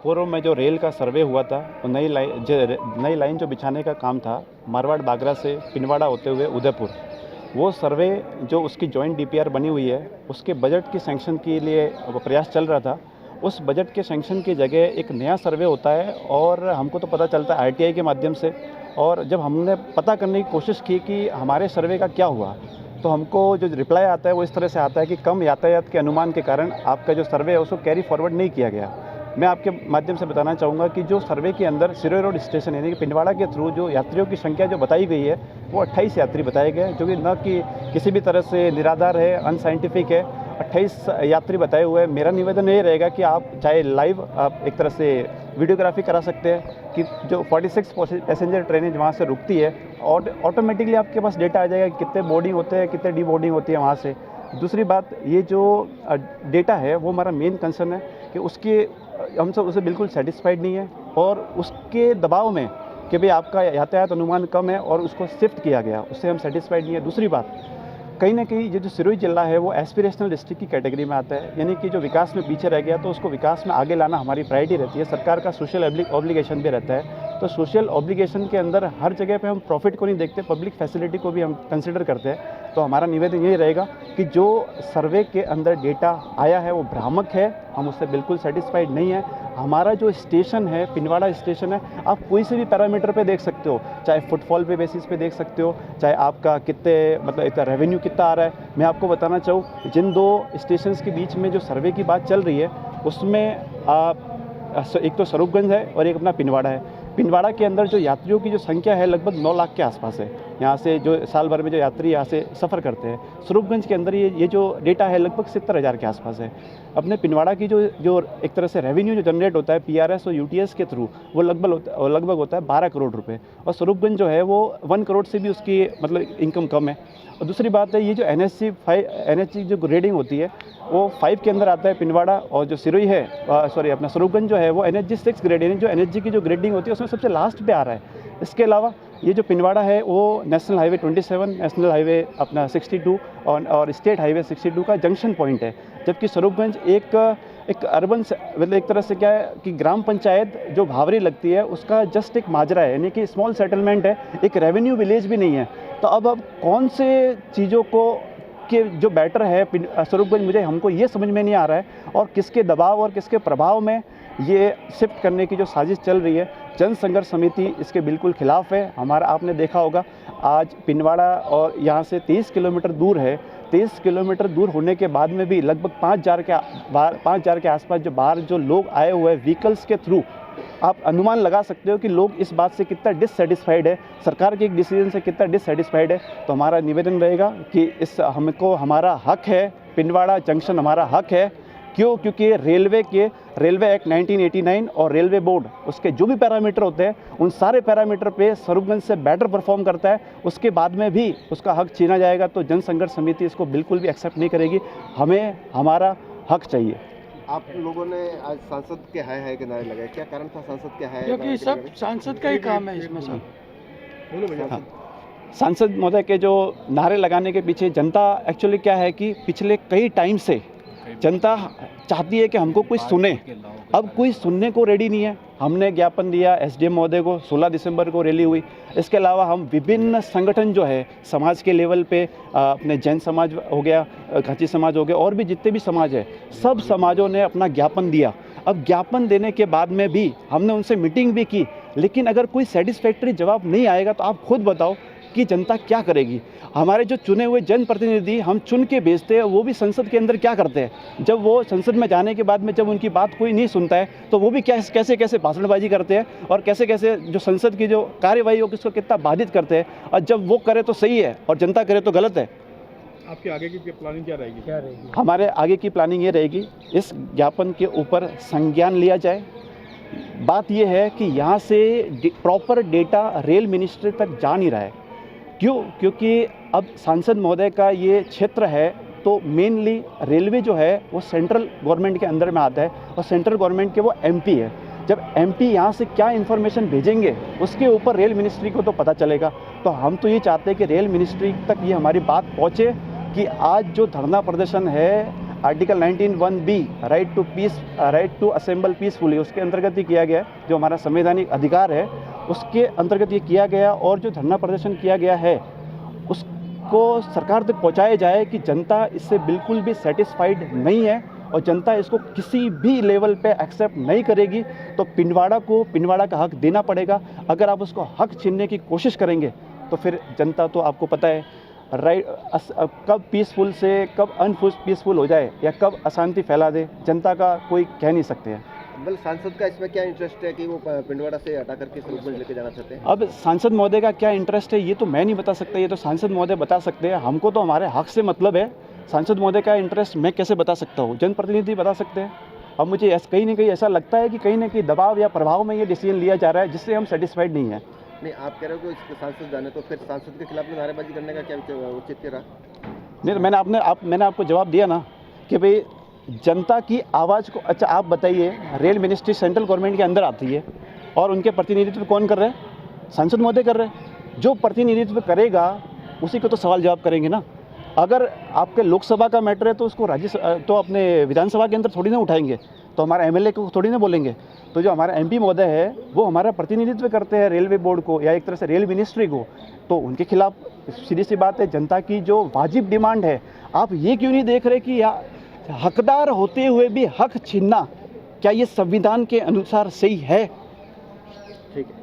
कोरो में जो रेल का सर्वे हुआ था, वो नई लाइन जो बिछाने का काम था मारवाड़ बागरा से पिनवाड़ा होते हुए उदयपुर, वो सर्वे जो उसकी जॉइंट डीपीआर बनी हुई है, उसके बजट की सैंक्शन के लिए प्रयास चल रहा था। उस बजट के सैंक्शन की जगह एक नया सर्वे होता है और हमको तो पता चलता है आरटीआई के माध्यम से। और जब हमने पता करने की कोशिश की कि हमारे सर्वे का क्या हुआ, तो हमको जो रिप्लाई आता है वो इस तरह से आता है कि कम यातायात के अनुमान के कारण आपका जो सर्वे है उसको कैरी फॉरवर्ड नहीं किया गया। मैं आपके माध्यम से बताना चाहूँगा कि जो सर्वे के अंदर सिरोही रोड स्टेशन यानी कि पिंडवाड़ा के थ्रू जो यात्रियों की संख्या जो बताई गई है वो 28 यात्री बताए गए, जो कि न कि किसी भी तरह से निराधार है, अनसाइंटिफिक है। 28 यात्री बताए हुए हैं। मेरा निवेदन ये रहेगा कि आप चाहे लाइव आप एक तरह से वीडियोग्राफी करा सकते हैं कि जो 46 पैसेंजर ट्रेनें वहाँ से रुकती है और ऑटोमेटिकली आपके पास डेटा आ जाएगा कि कितने बोर्डिंग होते हैं, कितने डी बोर्डिंग होती है वहाँ से। दूसरी बात, ये जो डेटा है वो हमारा मेन कंसर्न है कि उसके हम सब उसे बिल्कुल सेटिस्फाइड नहीं है और उसके दबाव में कि भाई आपका यातायात अनुमान कम है और उसको शिफ्ट किया गया, उससे हम सेटिस्फाइड नहीं है। दूसरी बात, कहीं ना कहीं ये जो सिरोही जिला है वो एस्पिरेशनल डिस्ट्रिक्ट की कैटेगरी में आता है, यानी कि जो विकास में पीछे रह गया तो उसको विकास में आगे लाना हमारी प्रायोरिटी रहती है। सरकार का सोशल ऑब्लिगेशन भी रहता है, तो सोशल ऑब्लिगेशन के अंदर हर जगह पे हम प्रॉफिट को नहीं देखते, पब्लिक फैसिलिटी को भी हम कंसिडर करते हैं। तो हमारा निवेदन यही रहेगा कि जो सर्वे के अंदर डेटा आया है वो भ्रामक है, हम उससे बिल्कुल सेटिस्फाइड नहीं है। हमारा जो स्टेशन है पिंडवाड़ा स्टेशन है, आप कोई से भी पैरामीटर पे देख सकते हो, चाहे फुटफॉल पे बेसिस पे देख सकते हो, चाहे आपका कितने मतलब इतना रेवेन्यू कितना आ रहा है। मैं आपको बताना चाहूँ, जिन दो स्टेशन के बीच में जो सर्वे की बात चल रही है उसमें एक तो स्वरूपगंज है और एक अपना पिंडवाड़ा है। पिंडवाड़ा के अंदर जो यात्रियों की जो संख्या है लगभग 9 लाख के आसपास है, यहाँ से जो साल भर में जो यात्री यहाँ से सफ़र करते हैं। स्वरूपगंज के अंदर ये जो डेटा है लगभग 70,000 के आसपास है। अपने पिंडवाड़ा की जो एक तरह से रेवेन्यू जो जनरेट होता है पीआरएस और यूटीएस के थ्रू वो लगभग होता है 12 करोड़ रुपए, और स्वरूपगंज जो है वो 1 करोड़ से भी उसकी मतलब इनकम कम है। और दूसरी बात है, ये जो एनएचसी जो ग्रेडिंग होती है वो 5 के अंदर आता है पिंडवाड़ा, और जो सिरोही है अपना स्वरूपगंज जो है वो एनएचजी 6 ग्रेड, यानी जो एनएचजी की जो ग्रेडिंग होती है उसमें सबसे लास्ट पे आ रहा है। इसके अलावा ये जो पिंडवाड़ा है वो नेशनल हाईवे 27, नेशनल हाईवे अपना 62 और स्टेट हाईवे 62 का जंक्शन पॉइंट है, जबकि स्वरूपगंज एक अर्बन मतलब एक तरह से क्या है कि ग्राम पंचायत जो भावरी लगती है उसका जस्ट एक माजरा है, यानी कि स्मॉल सेटलमेंट है, एक रेवेन्यू विलेज भी नहीं है। तो अब कौन से चीज़ों को कि जो बेटर है स्वरूपगंज, मुझे हमको ये समझ में नहीं आ रहा है, और किसके दबाव और किसके प्रभाव में ये शिफ्ट करने की जो साजिश चल रही है। जन संघर्ष समिति इसके बिल्कुल खिलाफ है। हमारा आपने देखा होगा आज पिंडवाड़ा और यहाँ से 23 किलोमीटर दूर है। 23 किलोमीटर दूर होने के बाद में भी लगभग 5,000 के आसपास जो बाहर जो लोग आए हुए हैं व्हीकल्स के थ्रू, आप अनुमान लगा सकते हो कि लोग इस बात से कितना डिससेटिस्फाइड है, सरकार के एक डिसीजन से कितना डिससेटिस्फाइड है। तो हमारा निवेदन रहेगा कि हमको हमारा हक है, पिंडवाड़ा जंक्शन हमारा हक है। क्यों? क्योंकि रेलवे एक्ट 1989 और रेलवे बोर्ड उसके जो भी पैरामीटर होते हैं उन सारे पैरामीटर पे स्वरूपगंज से बेटर परफॉर्म करता है, उसके बाद में भी उसका हक छीना जाएगा तो जन संघर्ष समिति इसको बिल्कुल भी एक्सेप्ट नहीं करेगी। हमें हमारा हक चाहिए। आप लोगों ने आज सांसद के हाय के नारे लगाए, क्या कारण था सांसद के हाय? क्योंकि सब सांसद का ही काम है इसमें सब। हाँ, सांसद महोदय के जो नारे लगाने के पीछे जनता एक्चुअली क्या है कि पिछले कई टाइम से जनता चाहती है कि हमको कोई सुने, अब कोई सुनने को रेडी नहीं है। हमने ज्ञापन दिया एसडीएम महोदय को, 16 दिसंबर को रैली हुई। इसके अलावा हम विभिन्न संगठन जो है समाज के लेवल पे अपने जैन समाज हो गया, खाची समाज हो गया, और भी जितने भी समाज है सब समाजों ने अपना ज्ञापन दिया। अब ज्ञापन देने के बाद में भी हमने उनसे मीटिंग भी की, लेकिन अगर कोई सेटिस्फैक्ट्री जवाब नहीं आएगा तो आप खुद बताओ कि जनता क्या करेगी। हमारे जो चुने हुए जनप्रतिनिधि हम चुन के भेजते हैं, वो भी संसद के अंदर क्या करते हैं, जब वो संसद में जाने के बाद में जब उनकी बात कोई नहीं सुनता है तो वो भी कैसे भाषणबाजी करते हैं और कैसे जो संसद की जो कार्यवाही हो उसको कितना बाधित करते हैं, और जब वो करे तो सही है और जनता करे तो गलत है। आपकी आगे की प्लानिंग क्या रहेगी? हमारे आगे की प्लानिंग ये रहेगी, इस ज्ञापन के ऊपर संज्ञान लिया जाए। बात यह है कि यहाँ से प्रॉपर डेटा रेल मिनिस्ट्री तक जा नहीं रहा है। क्यों? क्योंकि अब सांसद महोदय का ये क्षेत्र है, तो मेनली रेलवे जो है वो सेंट्रल गवर्नमेंट के अंदर में आता है और सेंट्रल गवर्नमेंट के वो एमपी है। जब एमपी यहाँ से क्या इन्फॉर्मेशन भेजेंगे उसके ऊपर रेल मिनिस्ट्री को तो पता चलेगा। तो हम तो ये चाहते हैं कि रेल मिनिस्ट्री तक ये हमारी बात पहुँचे कि आज जो धरना प्रदर्शन है article 19(1)(b right to assemble peacefully, उसके अंतर्गत ही किया गया है, जो हमारा संवैधानिक अधिकार है उसके अंतर्गत ये किया गया। और जो धरना प्रदर्शन किया गया है उसको सरकार तक पहुंचाया जाए कि जनता इससे बिल्कुल भी सेटिस्फाइड नहीं है और जनता इसको किसी भी लेवल पे एक्सेप्ट नहीं करेगी। तो पिंडवाड़ा को पिंडवाड़ा का हक देना पड़ेगा। अगर आप उसको हक छीनने की कोशिश करेंगे तो फिर जनता तो आपको पता है कब पीसफुल से कब अनपीसफुल हो जाए या कब अशांति फैला दे, जनता का कोई कह नहीं सकते हैं। बल सांसद का इसमें क्या इंटरेस्ट है कि वो पिंडवाड़ा से हटा करके स्वरूप में लेके जाना चाहते हैं? अब सांसद महोदय का क्या इंटरेस्ट है ये तो मैं नहीं बता सकता, ये तो सांसद महोदय बता सकते हैं। हमको तो हमारे हक से मतलब है, सांसद महोदय का इंटरेस्ट मैं कैसे बता सकता हूँ, जनप्रतिनिधि बता सकते हैं। अब मुझे कहीं ना कहीं ऐसा लगता है कि कहीं ना कहीं दबाव या प्रभाव में ये डिसीजन लिया जा रहा है जिससे हम सेटिस्फाइड नहीं है। नहीं, आप कह रहे हो कि सांसद जाने, तो फिर सांसद के खिलाफ नारेबाजी करने का क्या औचित्य रहा? नहीं, मैंने आपको जवाब दिया ना कि भाई जनता की आवाज़ को, अच्छा आप बताइए, रेल मिनिस्ट्री सेंट्रल गवर्नमेंट के अंदर आती है और उनके प्रतिनिधित्व कौन कर रहे हैं? सांसद महोदय कर रहे हैं। जो प्रतिनिधित्व करेगा उसी को तो सवाल जवाब करेंगे ना। अगर आपके लोकसभा का मैटर है तो उसको तो अपने विधानसभा के अंदर थोड़ी ना उठाएंगे, तो हमारा एमएलए को थोड़ी ना बोलेंगे। तो जो हमारा एमपी महोदय है वो हमारा प्रतिनिधित्व करते हैं रेलवे बोर्ड को या एक तरह से रेल मिनिस्ट्री को, तो उनके खिलाफ सीधी सी बात है, जनता की जो वाजिब डिमांड है, आप ये क्यों नहीं देख रहे कि हकदार होते हुए भी हक छीनना क्या ये संविधान के अनुसार सही है? ठीक है।